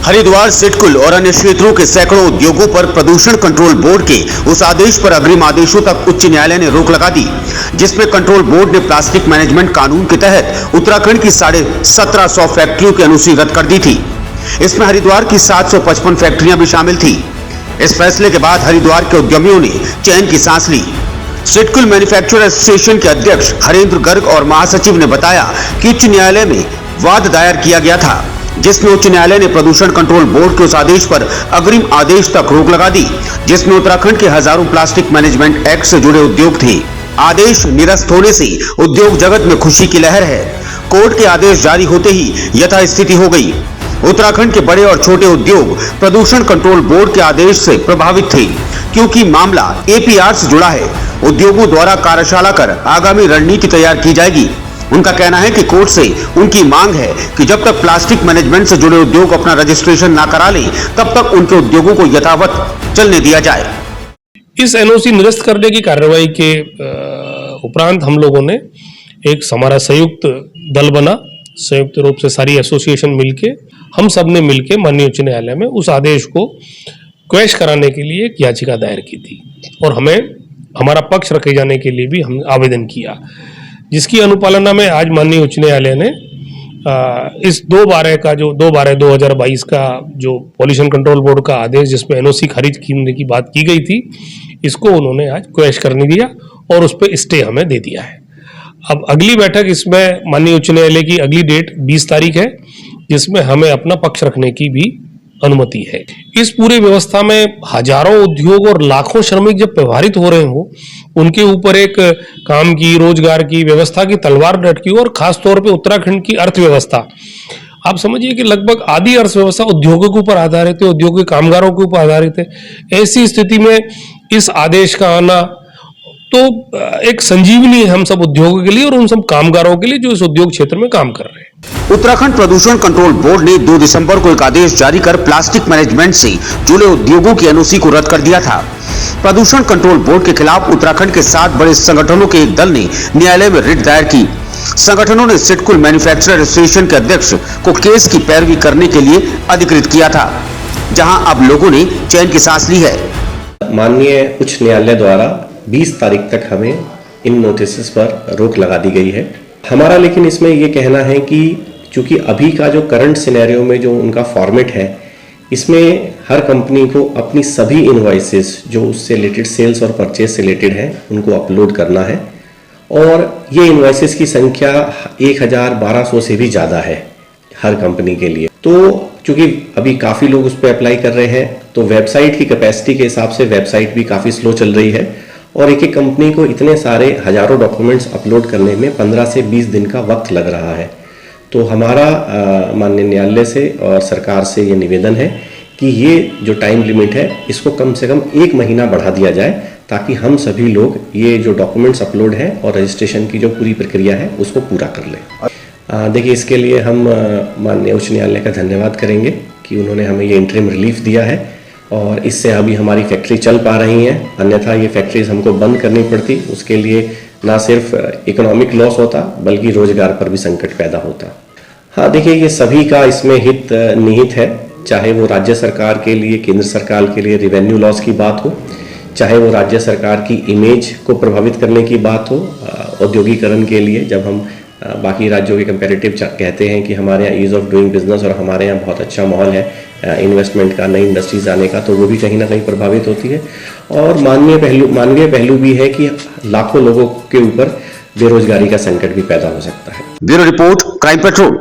हरिद्वार, सिडकुल और अन्य क्षेत्रों के सैकड़ों उद्योगों पर प्रदूषण कंट्रोल बोर्ड के उस आदेश पर अग्रिम आदेशों तक उच्च न्यायालय ने रोक लगा दी, जिसमें कंट्रोल बोर्ड ने प्लास्टिक मैनेजमेंट कानून के तहत उत्तराखंड की 1750 फैक्ट्रियों की एनओसी रद्द कर दी थी। इसमें हरिद्वार की 755 फैक्ट्रियां भी शामिल थी। इस फैसले के बाद हरिद्वार के उद्यमियों ने चैन की सांस ली। सिडकुल मैन्युफैक्चरर एसोसिएशन के अध्यक्ष हरेंद्र गर्ग और महासचिव ने बताया कि उच्च न्यायालय में वाद दायर किया गया था, जिसमें उच्च न्यायालय ने प्रदूषण कंट्रोल बोर्ड के उस आदेश पर अग्रिम आदेश तक रोक लगा दी, जिसमें उत्तराखंड के हजारों प्लास्टिक मैनेजमेंट एक्ट से जुड़े उद्योग थे। आदेश निरस्त होने से उद्योग जगत में खुशी की लहर है। कोर्ट के आदेश जारी होते ही यथास्थिति हो गई। उत्तराखंड के बड़े और छोटे उद्योग प्रदूषण कंट्रोल बोर्ड के आदेश से प्रभावित थे, क्योंकि मामला एपीआर से जुड़ा है। उद्योगों द्वारा कार्यशाला कर आगामी रणनीति तैयार की जाएगी। उनका कहना है कि कोर्ट से उनकी मांग है कि जब तक प्लास्टिक मैनेजमेंट से जुड़े उद्योग अपना रजिस्ट्रेशन ना करा लें, तब तक उनके उद्योगों को यथावत चलने दिया जाए। इस एनओसी निरस्त करने की कार्रवाई के उपरांत हम लोगों ने एक हमारा संयुक्त दल बना, संयुक्त रूप से सारी एसोसिएशन मिलके हम सब ने मिलके माननीय उच्च न्यायालय में उस आदेश को क्वैश कराने के लिए एक याचिका दायर की थी और हमें हमारा पक्ष रखे जाने के लिए भी हम आवेदन किया, जिसकी अनुपालना में आज माननीय उच्च न्यायालय ने इस 2/12/2022 का जो पॉल्यूशन कंट्रोल बोर्ड का आदेश जिसमें एनओसी खारिज करने की बात की गई थी, इसको उन्होंने आज क्वैश करने दिया और उस पर स्टे हमें दे दिया है। अब अगली बैठक इसमें माननीय उच्च न्यायालय की अगली डेट 20 तारीख है, जिसमें हमें अपना पक्ष रखने की भी अनुमति है। इस पूरी व्यवस्था में हजारों उद्योग और लाखों श्रमिक जब प्रभावित हो रहे हो, उनके ऊपर एक काम की, रोजगार की व्यवस्था की तलवार लटकी हो, और खास तौर पे उत्तराखंड की अर्थव्यवस्था, आप समझिए कि लगभग आधी अर्थव्यवस्था उद्योगों के ऊपर आधारित है, उद्योग के कामगारों के ऊपर आधारित है। ऐसी स्थिति में इस आदेश का आना तो एक संजीवनी है हम सब उद्योगों के लिए और उन सब कामगारों के लिए जो इस उद्योग क्षेत्र में काम कर रहे हैं। उत्तराखंड प्रदूषण कंट्रोल बोर्ड ने 2 दिसंबर को एक आदेश जारी कर प्लास्टिक मैनेजमेंट से जुड़े उद्योगों की एनओसी को रद्द कर दिया था। प्रदूषण कंट्रोल बोर्ड के खिलाफ उत्तराखंड के 7 बड़े संगठनों के एक दल ने न्यायालय में रिट दायर की। संगठनों ने सिडकुल मैन्युफैक्चरर एसोसिएशन के अध्यक्ष को केस की पैरवी करने के लिए अधिकृत किया था, जहां अब लोगों ने चैन की सांस ली है। माननीय उच्च न्यायालय द्वारा 20 तारीख तक हमें इन नोटिस पर रोक लगा दी गई है। हमारा लेकिन इसमें ये कहना है कि चूंकि अभी का जो करंट सिनेरियो में जो उनका फॉर्मेट है, इसमें हर कंपनी को अपनी सभी इनवॉइसेस जो उससे रिलेटेड सेल्स और परचेज से रिलेटेड है उनको अपलोड करना है, और ये इनवॉइसेस की संख्या 1200 से भी ज़्यादा है हर कंपनी के लिए। तो चूंकि अभी काफ़ी लोग उस पर अप्लाई कर रहे हैं, तो वेबसाइट की कैपेसिटी के हिसाब से वेबसाइट भी काफ़ी स्लो चल रही है, और एक एक कंपनी को इतने सारे हजारों डॉक्यूमेंट्स अपलोड करने में 15 से 20 दिन का वक्त लग रहा है। तो हमारा माननीय न्यायालय से और सरकार से ये निवेदन है कि ये जो टाइम लिमिट है इसको कम से कम 1 महीना बढ़ा दिया जाए, ताकि हम सभी लोग ये जो डॉक्यूमेंट्स अपलोड है और रजिस्ट्रेशन की जो पूरी प्रक्रिया है उसको पूरा कर लें। देखिए, इसके लिए हम माननीय उच्च न्यायालय का धन्यवाद करेंगे कि उन्होंने हमें ये इंटरिम रिलीफ दिया है, और इससे अभी हमारी फैक्ट्री चल पा रही हैं। अन्यथा ये फैक्ट्रीज हमको बंद करनी पड़ती, उसके लिए ना सिर्फ इकोनॉमिक लॉस होता बल्कि रोजगार पर भी संकट पैदा होता। हाँ, देखिए, ये सभी का इसमें हित निहित है, चाहे वो राज्य सरकार के लिए, केंद्र सरकार के लिए रेवेन्यू लॉस की बात हो, चाहे वो राज्य सरकार की इमेज को प्रभावित करने की बात हो औद्योगिकरण के लिए। जब हम बाकी राज्यों के कंपैरेटिव कहते हैं कि हमारे यहाँ ईज ऑफ डूइंग बिजनेस और हमारे यहाँ बहुत अच्छा माहौल है इन्वेस्टमेंट का, नई इंडस्ट्रीज आने का, तो वो भी कहीं ना कहीं प्रभावित होती है। और मानवीय पहलू भी है कि लाखों लोगों के ऊपर बेरोजगारी का संकट भी पैदा हो सकता है। Bureau report, crime petrol.